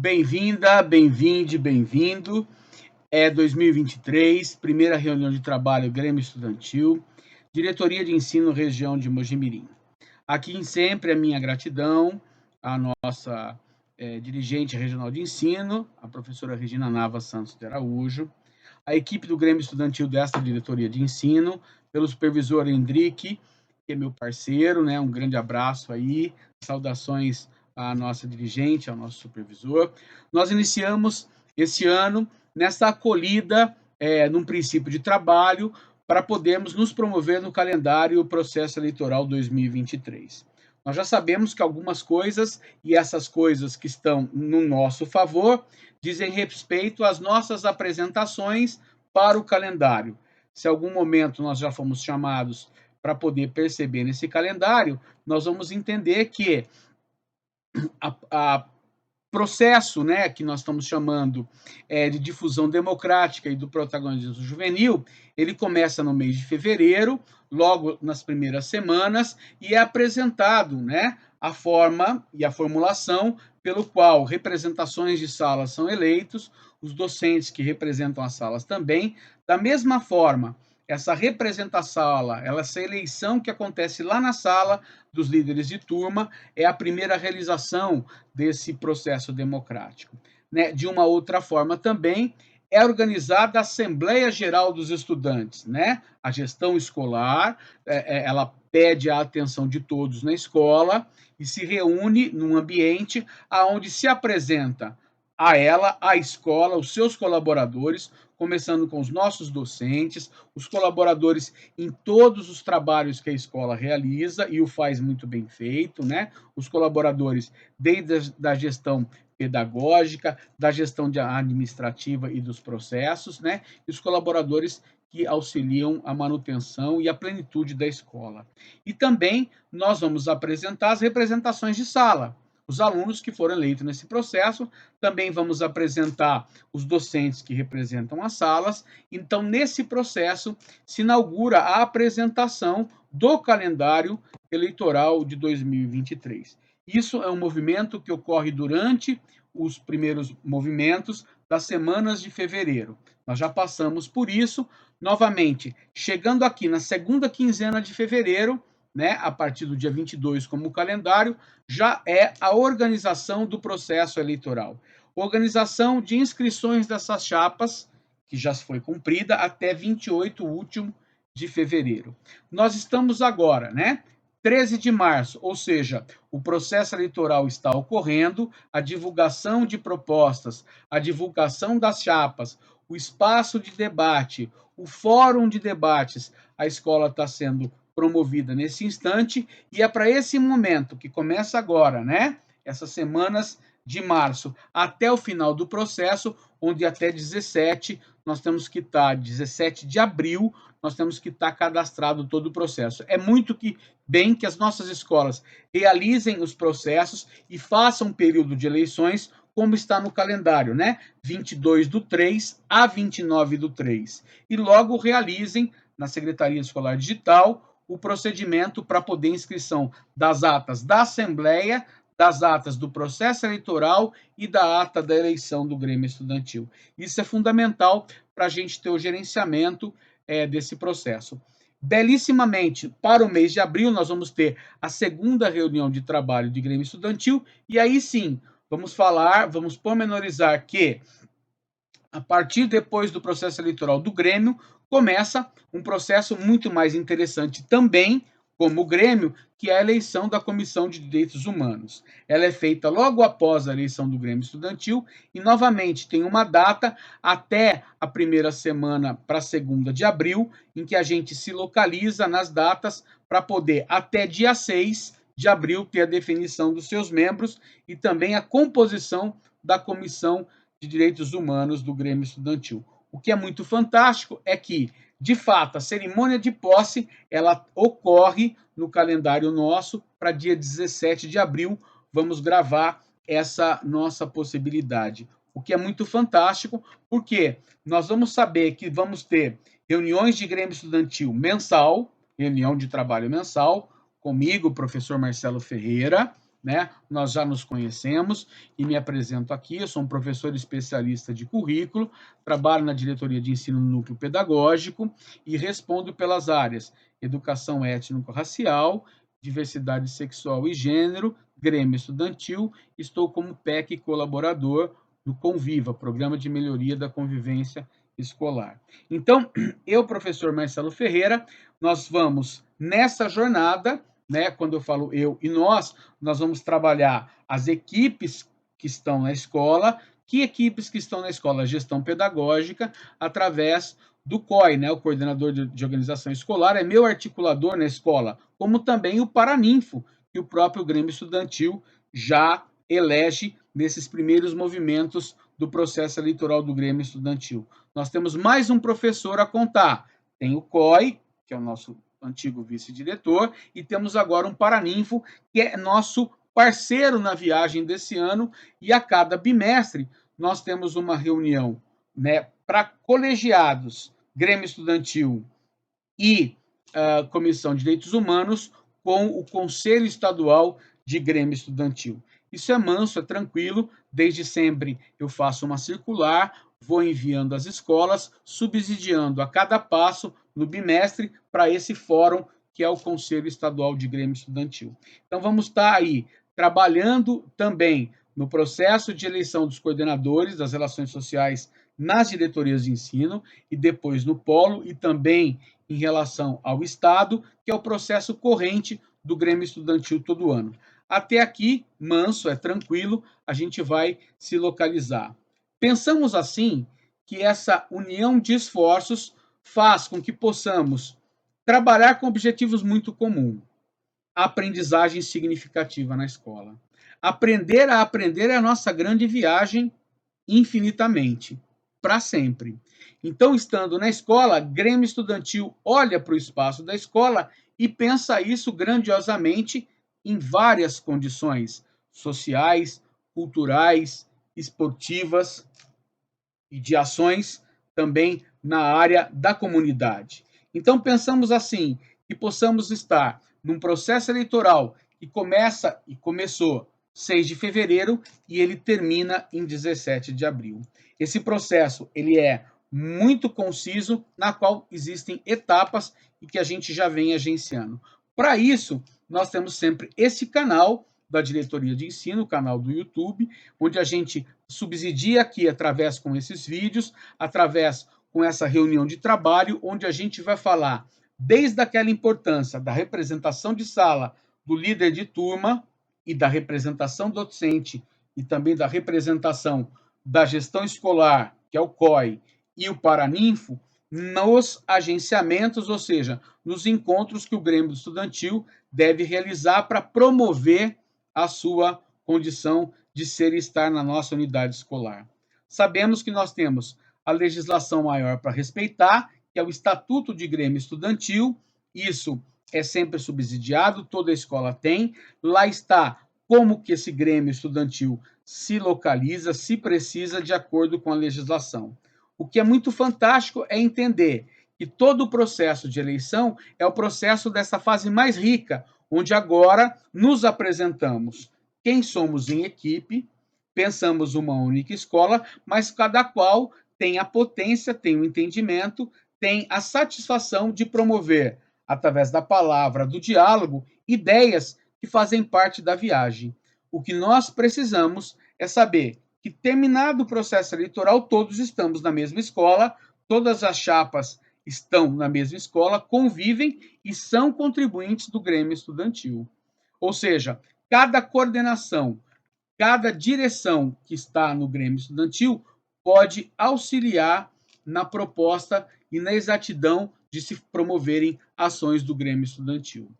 Bem-vinda, bem-vinde, bem-vindo. É 2023, primeira reunião de trabalho Grêmio Estudantil, Diretoria de Ensino Região de Mojimirim. Aqui sempre a minha gratidão à nossa dirigente regional de ensino, a professora Regina Nava Santos de Araújo, a equipe do Grêmio Estudantil desta diretoria de ensino, pelo supervisor Hendrick, que é meu parceiro, né? Um grande abraço aí, saudações à nossa dirigente, ao nosso supervisor. Nós iniciamos esse ano nessa acolhida, num princípio de trabalho, para podermos nos promover no calendário processo eleitoral 2023. Nós já sabemos que algumas coisas, e essas coisas que estão no nosso favor, dizem respeito às nossas apresentações para o calendário. Se algum momento nós já fomos chamados para poder perceber nesse calendário, nós vamos entender que a processo, né, que nós estamos chamando de difusão democrática e do protagonismo juvenil, ele começa no mês de fevereiro, logo nas primeiras semanas, e é apresentado, né, a forma e a formulação pelo qual representações de salas são eleitos, os docentes que representam as salas também, da mesma forma. Essa representação, essa eleição que acontece lá na sala dos líderes de turma, é a primeira realização desse processo democrático. Né? De uma outra forma também, é organizada a Assembleia Geral dos Estudantes, né? A gestão escolar, ela pede a atenção de todos na escola e se reúne num ambiente onde se apresenta a ela, a escola, os seus colaboradores, começando com os nossos docentes, os colaboradores em todos os trabalhos que a escola realiza e o faz muito bem feito, né? Os colaboradores desde a gestão pedagógica, da gestão administrativa e dos processos, né? E os colaboradores que auxiliam a manutenção e a plenitude da escola. E também nós vamos apresentar as representações de sala, os alunos que foram eleitos nesse processo, também vamos apresentar os docentes que representam as salas. Então, nesse processo, se inaugura a apresentação do calendário eleitoral de 2023. Isso é um movimento que ocorre durante os primeiros movimentos das semanas de fevereiro. Nós já passamos por isso, novamente, chegando aqui na segunda quinzena de fevereiro, né, a partir do dia 22 como calendário, já é a organização do processo eleitoral. Organização de inscrições dessas chapas, que já foi cumprida até 28 último de fevereiro. Nós estamos agora, né, 13 de março, ou seja, o processo eleitoral está ocorrendo, a divulgação de propostas, a divulgação das chapas, o espaço de debate, o fórum de debates, a escola está sendo promovida nesse instante, e é para esse momento que começa agora, né? Essas semanas de março até o final do processo, onde até 17 nós temos que estar, 17 de abril, nós temos que estar cadastrado todo o processo. É muito bem que as nossas escolas realizem os processos e façam um período de eleições como está no calendário, né? 22/3 a 29/3. E logo realizem na Secretaria Escolar Digital o procedimento para poder inscrição das atas da Assembleia, das atas do processo eleitoral e da ata da eleição do Grêmio Estudantil. Isso é fundamental para a gente ter o gerenciamento desse processo. Belíssimamente, para o mês de abril, nós vamos ter a segunda reunião de trabalho de Grêmio Estudantil, e aí sim, vamos pormenorizar que, a partir depois do processo eleitoral do Grêmio, começa um processo muito mais interessante também, como o Grêmio, que é a eleição da Comissão de Direitos Humanos. Ela é feita logo após a eleição do Grêmio Estudantil e, novamente, tem uma data até a primeira semana para a segunda de abril, em que a gente se localiza nas datas para poder, até dia 6 de abril, ter a definição dos seus membros e também a composição da Comissão de Direitos Humanos do Grêmio Estudantil. O que é muito fantástico é que, de fato, a cerimônia de posse ela ocorre no calendário nosso para dia 17 de abril. Vamos gravar essa nossa possibilidade, o que é muito fantástico, porque nós vamos saber que vamos ter reuniões de Grêmio Estudantil mensal, reunião de trabalho mensal, comigo, o professor Marcelo Ferreira, né? Nós já nos conhecemos e me apresento aqui. Eu sou um professor especialista de currículo, trabalho na diretoria de ensino no núcleo pedagógico e respondo pelas áreas educação étnico-racial, diversidade sexual e gênero, Grêmio Estudantil. Estou como PEC colaborador do Conviva, Programa de Melhoria da Convivência Escolar. Então, eu, professor Marcelo Ferreira, nós vamos nessa jornada, né? Quando eu falo eu e nós vamos trabalhar as equipes que estão na escola. Que equipes que estão na escola? Gestão pedagógica, através do COI, né? O coordenador de organização escolar, é meu articulador na escola, como também o Paraninfo, que o próprio Grêmio Estudantil já elege nesses primeiros movimentos do processo eleitoral do Grêmio Estudantil. Nós temos mais um professor a contar. Tem o COI, que é o nosso antigo vice-diretor, e temos agora um Paraninfo, que é nosso parceiro na viagem desse ano, e a cada bimestre nós temos uma reunião, né, para colegiados, Grêmio Estudantil e Comissão de Direitos Humanos, com o Conselho Estadual de Grêmio Estudantil. Isso é manso, é tranquilo, desde sempre eu faço uma circular, vou enviando às escolas, subsidiando a cada passo no bimestre para esse fórum que é o Conselho Estadual de Grêmio Estudantil. Então vamos estar aí trabalhando também no processo de eleição dos coordenadores das relações sociais nas diretorias de ensino e depois no polo e também em relação ao Estado, que é o processo corrente do Grêmio Estudantil todo ano. Até aqui, manso, é tranquilo, a gente vai se localizar. Pensamos assim que essa união de esforços faz com que possamos trabalhar com objetivos muito comuns. A aprendizagem significativa na escola. Aprender a aprender é a nossa grande viagem infinitamente, para sempre. Então, estando na escola, Grêmio Estudantil olha para o espaço da escola e pensa isso grandiosamente em várias condições sociais, culturais, esportivas e de ações também na área da comunidade. Então, pensamos assim, que possamos estar num processo eleitoral que começa e começou 6 de fevereiro e ele termina em 17 de abril. Esse processo ele é muito conciso, na qual existem etapas e que a gente já vem agenciando. Para isso, nós temos sempre esse canal da diretoria de ensino, o canal do YouTube, onde a gente subsidia aqui através com esses vídeos, através com essa reunião de trabalho, onde a gente vai falar desde aquela importância da representação de sala do líder de turma e da representação docente e também da representação da gestão escolar, que é o COI, e o Paraninfo, nos agenciamentos, ou seja, nos encontros que o Grêmio Estudantil deve realizar para promover a sua condição de ser e estar na nossa unidade escolar. Sabemos que nós temos a legislação maior para respeitar, que é o Estatuto de Grêmio Estudantil. Isso é sempre subsidiado, toda escola tem. Lá está como que esse Grêmio Estudantil se localiza, se precisa, de acordo com a legislação. O que é muito fantástico é entender que todo o processo de eleição é o processo dessa fase mais rica, onde agora nos apresentamos quem somos em equipe, pensamos uma única escola, mas cada qual tem a potência, tem o entendimento, tem a satisfação de promover, através da palavra, do diálogo, ideias que fazem parte da viagem. O que nós precisamos é saber que, terminado o processo eleitoral, todos estamos na mesma escola, todas as chapas estão na mesma escola, convivem e são contribuintes do Grêmio Estudantil. Ou seja, cada coordenação, cada direção que está no Grêmio Estudantil pode auxiliar na proposta e na exatidão de se promoverem ações do Grêmio Estudantil.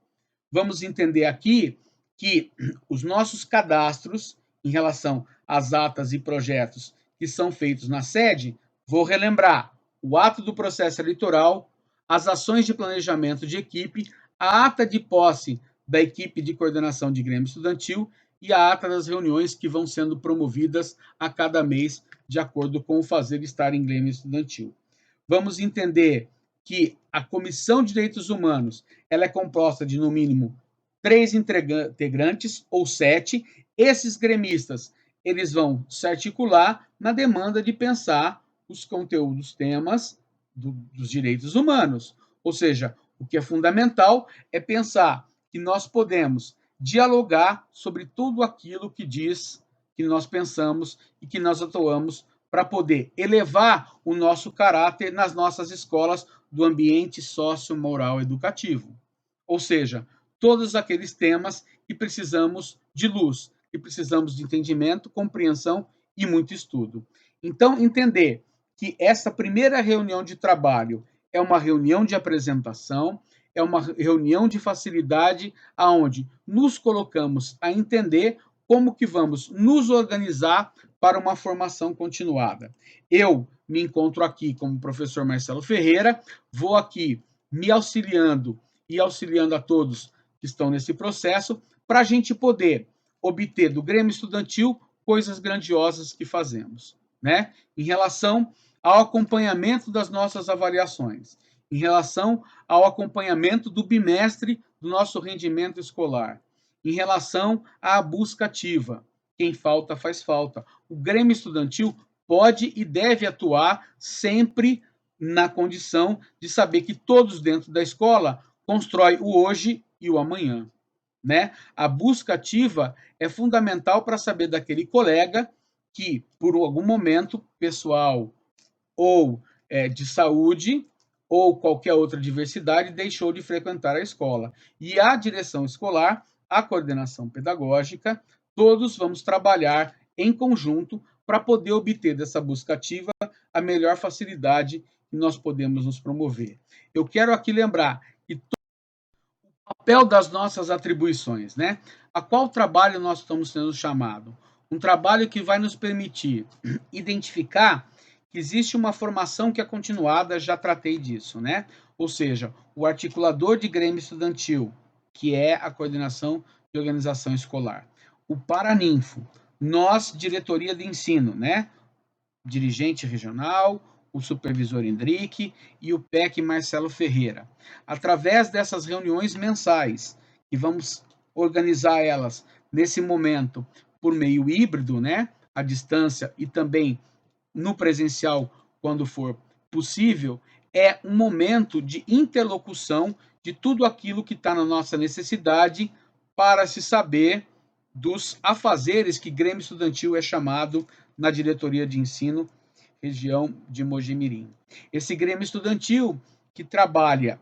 Vamos entender aqui que os nossos cadastros em relação às atas e projetos que são feitos na sede, vou relembrar: o ato do processo eleitoral, as ações de planejamento de equipe, a ata de posse da equipe de coordenação de Grêmio Estudantil e a ata das reuniões que vão sendo promovidas a cada mês, de acordo com o fazer estar em Grêmio Estudantil. Vamos entender que a Comissão de Direitos Humanos ela é composta de, no mínimo, 3 integrantes ou 7. Esses gremistas, eles vão se articular na demanda de pensar os conteúdos, temas dos direitos humanos. Ou seja, o que é fundamental é pensar que nós podemos dialogar sobre tudo aquilo que diz, que nós pensamos e que nós atuamos para poder elevar o nosso caráter nas nossas escolas do ambiente socio-moral educativo. Ou seja, todos aqueles temas que precisamos de luz, que precisamos de entendimento, compreensão e muito estudo. Então, entender que essa primeira reunião de trabalho é uma reunião de apresentação, é uma reunião de facilidade, aonde nos colocamos a entender como que vamos nos organizar para uma formação continuada. Eu me encontro aqui como professor Marcelo Ferreira, vou aqui me auxiliando e auxiliando a todos que estão nesse processo, para a gente poder obter do Grêmio Estudantil coisas grandiosas que fazemos, né? Em relação ao acompanhamento das nossas avaliações, em relação ao acompanhamento do bimestre do nosso rendimento escolar, em relação à busca ativa. Quem falta, faz falta. O Grêmio Estudantil pode e deve atuar sempre na condição de saber que todos dentro da escola constroem o hoje e o amanhã, né? A busca ativa é fundamental para saber daquele colega que, por algum momento pessoal ou de saúde ou qualquer outra diversidade, deixou de frequentar a escola. E a direção escolar, a coordenação pedagógica, todos vamos trabalhar em conjunto para poder obter dessa busca ativa a melhor facilidade que nós podemos nos promover. Eu quero aqui lembrar que o papel das nossas atribuições, né? A qual trabalho nós estamos sendo chamados? Um trabalho que vai nos permitir identificar que existe uma formação que é continuada, já tratei disso, né? Ou seja, o articulador de Grêmio Estudantil, que é a coordenação de organização escolar. O Paraninfo, nós, diretoria de ensino, né? Dirigente regional, o supervisor Hendrick e o PEC Marcelo Ferreira. Através dessas reuniões mensais, que vamos organizar elas nesse momento por meio híbrido, né? À distância e também no presencial, quando for possível, é um momento de interlocução de tudo aquilo que está na nossa necessidade para se saber dos afazeres que Grêmio Estudantil é chamado na diretoria de ensino, região de Mojimirim. Esse Grêmio Estudantil que trabalha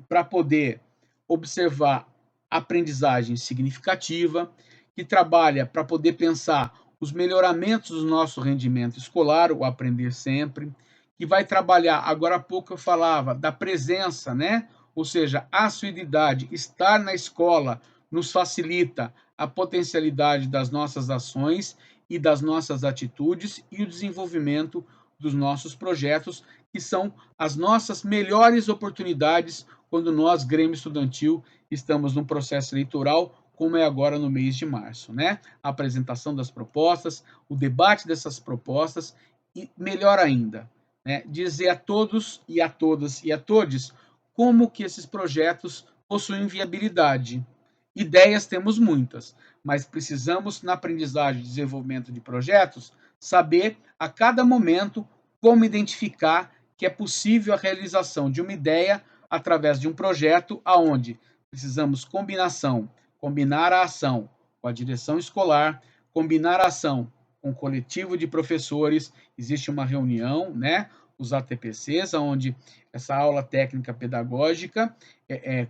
para poder observar aprendizagem significativa, que trabalha para poder pensar os melhoramentos do nosso rendimento escolar, o aprender sempre, que vai trabalhar, agora há pouco eu falava, da presença, né? Ou seja, a assiduidade, estar na escola nos facilita a potencialidade das nossas ações e das nossas atitudes e o desenvolvimento dos nossos projetos, que são as nossas melhores oportunidades quando nós, Grêmio Estudantil, estamos num processo eleitoral, como é agora no mês de março, né? A apresentação das propostas, o debate dessas propostas e, melhor ainda, né, dizer a todos e a todas e a todos como que esses projetos possuem viabilidade. Ideias temos muitas, mas precisamos, na aprendizagem e desenvolvimento de projetos, saber a cada momento como identificar que é possível a realização de uma ideia através de um projeto aonde precisamos combinar a ação com a direção escolar, combinar a ação com o coletivo de professores, existe uma reunião, né? Os ATPCs, onde essa aula técnica pedagógica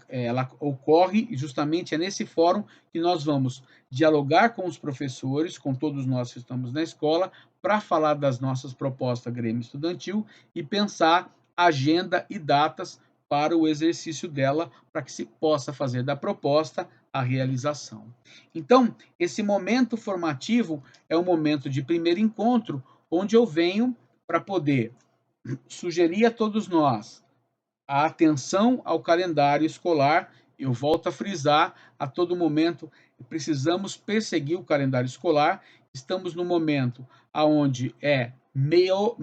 ela ocorre e justamente é nesse fórum que nós vamos dialogar com os professores, com todos nós que estamos na escola, para falar das nossas propostas Grêmio Estudantil e pensar agenda e datas para o exercício dela, para que se possa fazer da proposta a realização. Então, esse momento formativo é um momento de primeiro encontro, onde eu venho para poder sugerir a todos nós a atenção ao calendário escolar. Eu volto a frisar a todo momento, precisamos perseguir o calendário escolar. Estamos no momento aonde é miolo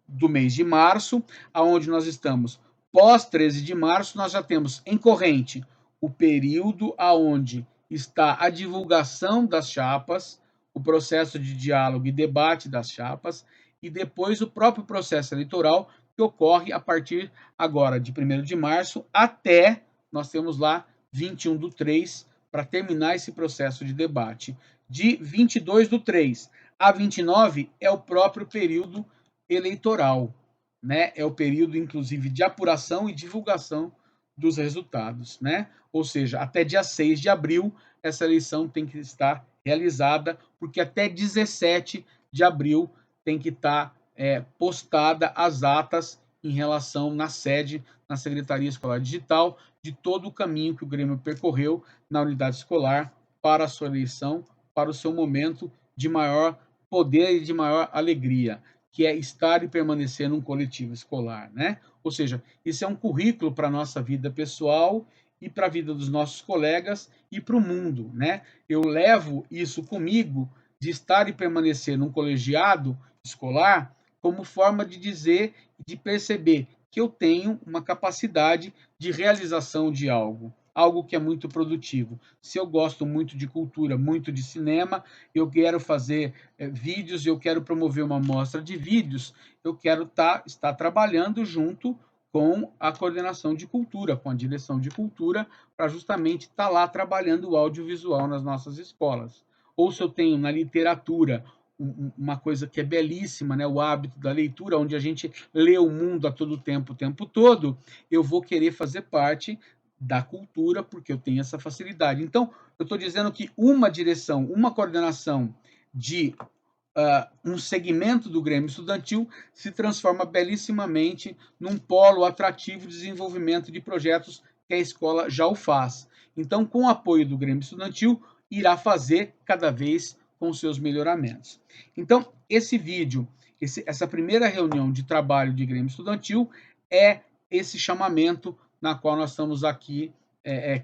do mês de março, aonde nós estamos pós 13 de março, nós já temos em corrente o período aonde está a divulgação das chapas, o processo de diálogo e debate das chapas, e depois o próprio processo eleitoral, que ocorre a partir agora de 1º de março até, nós temos lá 21/3, para terminar esse processo de debate. De 22/3 a 29 é o próprio período eleitoral, né? É o período, inclusive, de apuração e divulgação dos resultados, né? Ou seja, até dia 6 de abril, essa eleição tem que estar realizada, porque até 17 de abril tem que estar postada as atas em relação na sede, na Secretaria Escolar Digital, de todo o caminho que o Grêmio percorreu na unidade escolar para a sua eleição, para o seu momento de maior poder e de maior alegria, que é estar e permanecer num coletivo escolar, né? Ou seja, isso é um currículo para a nossa vida pessoal e para a vida dos nossos colegas e para o mundo, né? Eu levo isso comigo de estar e permanecer num colegiado escolar como forma de dizer, de perceber que eu tenho uma capacidade de realização de algo, algo que é muito produtivo. Se eu gosto muito de cultura, muito de cinema, eu quero fazer vídeos, eu quero promover uma mostra de vídeos, eu quero estar trabalhando junto com a coordenação de cultura, com a direção de cultura, para justamente estar lá trabalhando o audiovisual nas nossas escolas. Ou se eu tenho na literatura uma coisa que é belíssima, né? O hábito da leitura, onde a gente lê o mundo a todo tempo, o tempo todo, eu vou querer fazer parte da cultura, porque eu tenho essa facilidade. Então, eu estou dizendo que uma direção, uma coordenação de um segmento do Grêmio Estudantil se transforma belíssimamente num polo atrativo de desenvolvimento de projetos que a escola já o faz. Então, com o apoio do Grêmio Estudantil, irá fazer cada vez com seus melhoramentos. Então, esse vídeo, essa primeira reunião de trabalho de Grêmio Estudantil é esse chamamento na qual nós estamos aqui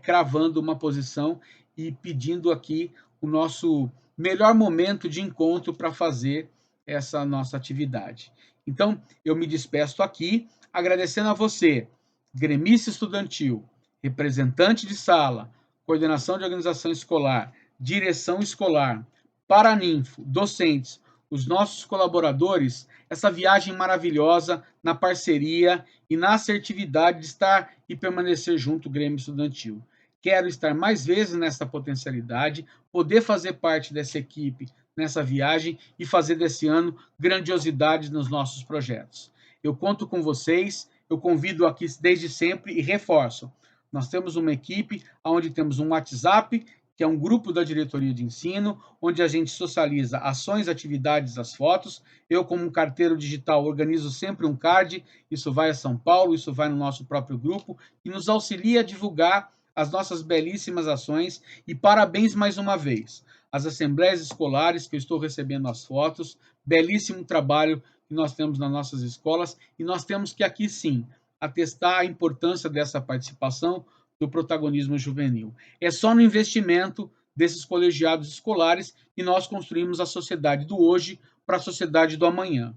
cravando uma posição e pedindo aqui o nosso melhor momento de encontro para fazer essa nossa atividade. Então, eu me despeço aqui, agradecendo a você, gremista estudantil, representante de sala, coordenação de organização escolar, direção escolar, paraninfo, docentes, os nossos colaboradores, essa viagem maravilhosa na parceria e na assertividade de estar e permanecer junto ao Grêmio Estudantil. Quero estar mais vezes nessa potencialidade, poder fazer parte dessa equipe nessa viagem e fazer desse ano grandiosidade nos nossos projetos. Eu conto com vocês, eu convido aqui desde sempre e reforço. Nós temos uma equipe onde temos um WhatsApp, que é um grupo da diretoria de ensino, onde a gente socializa ações, atividades, as fotos. Eu, como um carteiro digital, organizo sempre um card, isso vai a São Paulo, isso vai no nosso próprio grupo, e nos auxilia a divulgar as nossas belíssimas ações. E parabéns mais uma vez às assembleias escolares, que eu estou recebendo as fotos, belíssimo trabalho que nós temos nas nossas escolas, e nós temos que aqui sim atestar a importância dessa participação do protagonismo juvenil. É só no investimento desses colegiados escolares que nós construímos a sociedade do hoje para a sociedade do amanhã.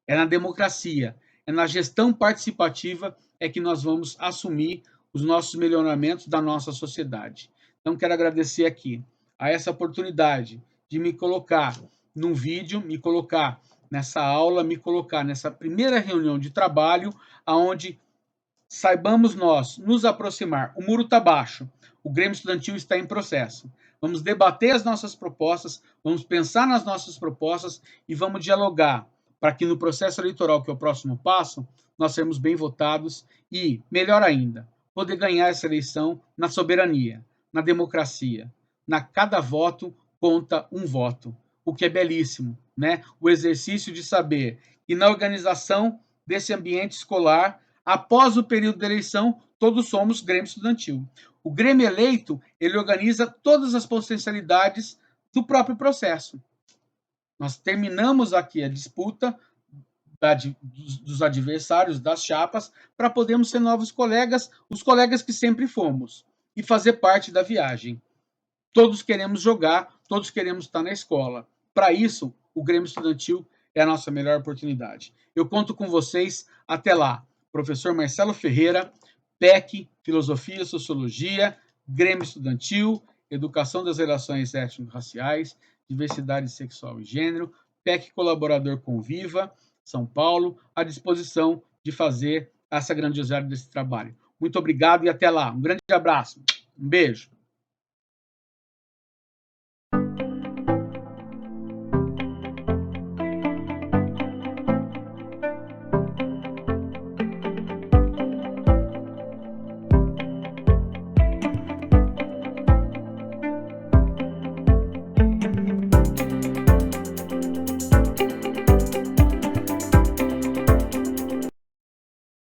É na democracia, é na gestão participativa é que nós vamos assumir os nossos melhoramentos da nossa sociedade. Então, quero agradecer aqui a essa oportunidade de me colocar num vídeo, me colocar nessa aula, me colocar nessa primeira reunião de trabalho, aonde saibamos nós nos aproximar. O muro está baixo, o Grêmio Estudantil está em processo. Vamos debater as nossas propostas, vamos pensar nas nossas propostas e vamos dialogar para que no processo eleitoral, que é o próximo passo, nós sermos bem votados e, melhor ainda, poder ganhar essa eleição na soberania, na democracia. Na cada voto conta um voto, o que é belíssimo, né? O exercício de saber que na organização desse ambiente escolar, após o período de eleição, todos somos Grêmio Estudantil. O Grêmio eleito, ele organiza todas as potencialidades do próprio processo. Nós terminamos aqui a disputa dos adversários, das chapas, para podermos ser novos colegas, os colegas que sempre fomos, e fazer parte da viagem. Todos queremos jogar, todos queremos estar na escola. Para isso, o Grêmio Estudantil é a nossa melhor oportunidade. Eu conto com vocês. Até lá. professor Marcelo Ferreira, PEC, Filosofia e Sociologia, Grêmio Estudantil, Educação das Relações Étnico-Raciais, Diversidade Sexual e Gênero, PEC colaborador com Viva, São Paulo, à disposição de fazer essa grandiosidade desse trabalho. Muito obrigado e até lá. Um grande abraço. Um beijo.